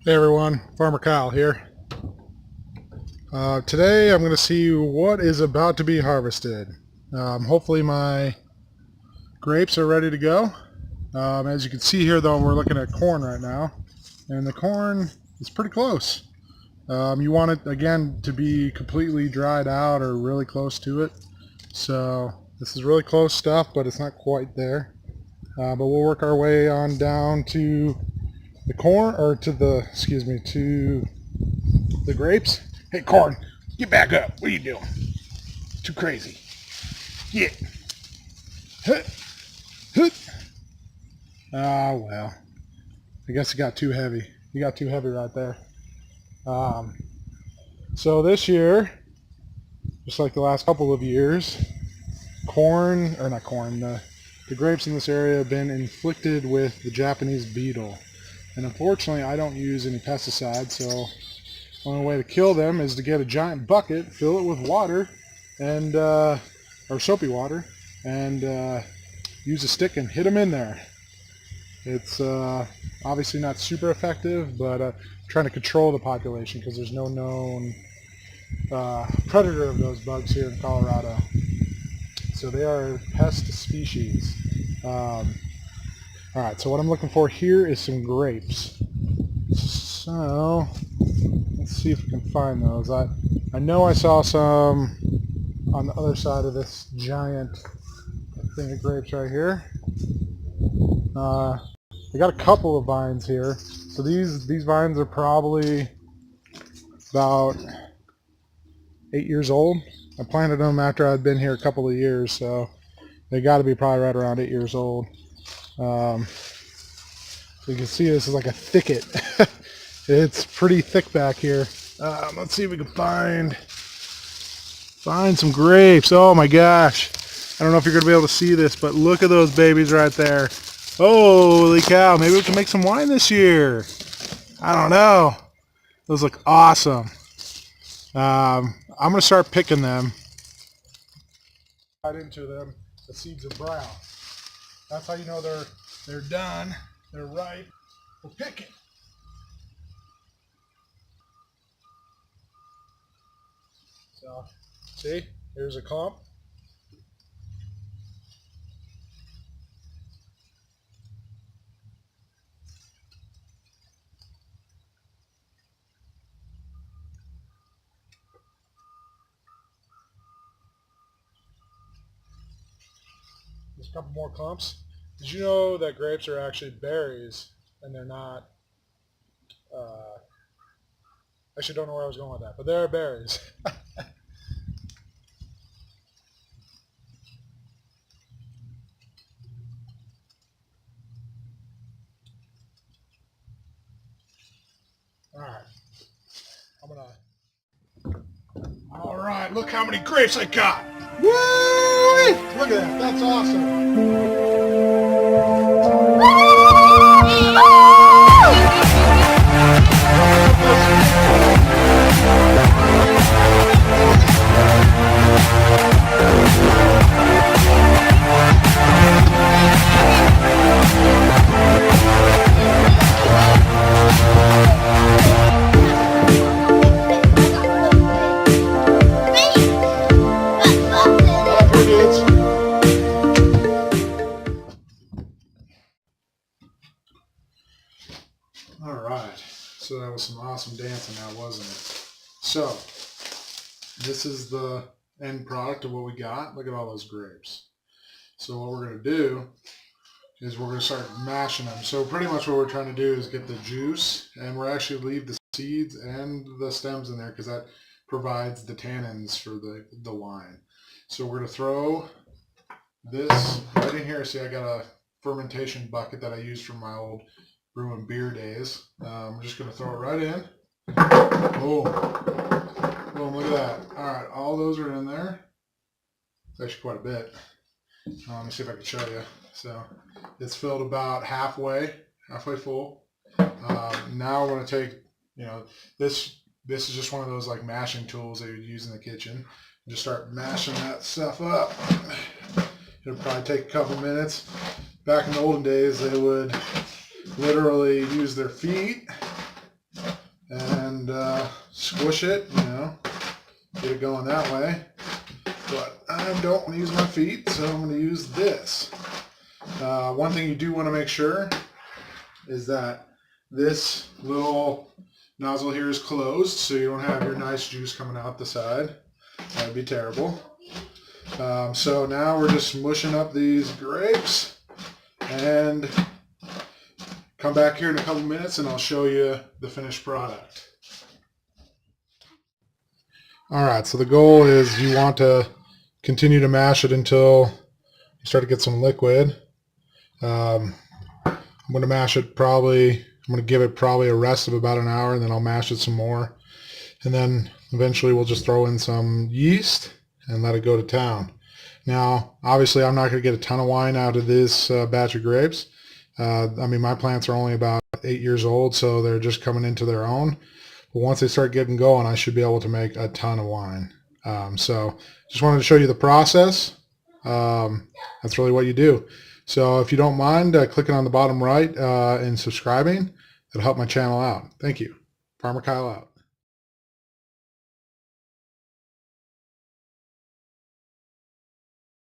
Hey everyone, Farmer Kyle here. Today I'm going to see what is about to be harvested. Hopefully my grapes are ready to go. As you can see here though, we're looking at corn right now, and the corn is pretty close. You want it again to be completely dried out or really close to it. So this is really close stuff, but it's not quite there. But we'll work our way on down to the corn, or to the grapes. Hey, corn, get back up. What are you doing? It's too crazy. Get. Hut. Hut. Ah, well. I guess it got too heavy. You got too heavy right there. So this year, just like the last couple of years, the grapes in this area have been inflicted with the Japanese beetle. And unfortunately, I don't use any pesticides, so the only way to kill them is to get a giant bucket, fill it with water, and or soapy water, and use a stick and hit them in there. It's obviously not super effective, but trying to control the population because there's no known predator of those bugs here in Colorado. So they are a pest species. All right, so what I'm looking for here is some grapes. So let's see if we can find those. I know I saw some on the other side of this giant thing of grapes right here. I got a couple of vines here. So these vines are probably about 8 years old. I planted them after I'd been here a couple of years, so they got to be probably right around 8 years old. So you can see this is like a thicket. It's pretty thick back here. Let's see if we can find some grapes. Oh my gosh. I don't know if you're going to be able to see this, but look at those babies right there. Holy cow. Maybe we can make some wine this year. I don't know. Those look awesome. I'm going to start picking them. Right into them. The seeds are brown. That's how you know they're done. They're ripe for picking. So, see, here's a clump. There's a couple more clumps. Did you know that grapes are actually berries and they're not? Actually, don't know where I was going with that, but they're berries. All right, All right, look how many grapes I got. Woo! Look at that. That's awesome. All right, so that was some awesome dancing now, wasn't it? So this is the end product of what we got. Look at all those grapes. So what we're going to do is we're going to start mashing them. So pretty much what we're trying to do is get the juice, and we're actually leave the seeds and the stems in there because that provides the tannins for the wine. So we're going to throw this right in here. See, I got a fermentation bucket that I used from my old brewing beer days. I'm just going to throw it right in. Boom. Boom, look at that. All right, all those are in there. It's actually quite a bit. Let me see if I can show you. So it's filled about halfway full. Now we're going to take, this is just one of those like mashing tools that you would use in the kitchen. Just start mashing that stuff up. It'll probably take a couple minutes. Back in the olden days, they would literally use their feet and squish it, you know, get it going that way. But I don't want to use my feet, so I'm going to use this. One thing you do want to make sure is that this little nozzle here is closed, so you don't have your nice juice coming out the side. That would be terrible. So now we're just mushing up these grapes, and come back here in a couple minutes and I'll show you the finished product. Alright, so the goal is you want to continue to mash it until you start to get some liquid. I'm going to mash it I'm going to give it probably a rest of about an hour, and then I'll mash it some more. And then eventually we'll just throw in some yeast and let it go to town. Now, obviously I'm not going to get a ton of wine out of this batch of grapes. I mean, my plants are only about 8 years old, so they're just coming into their own. But once they start getting going, I should be able to make a ton of wine. So just wanted to show you the process. That's really what you do. So if you don't mind clicking on the bottom right and subscribing, it'll help my channel out. Thank you. Farmer Kyle out.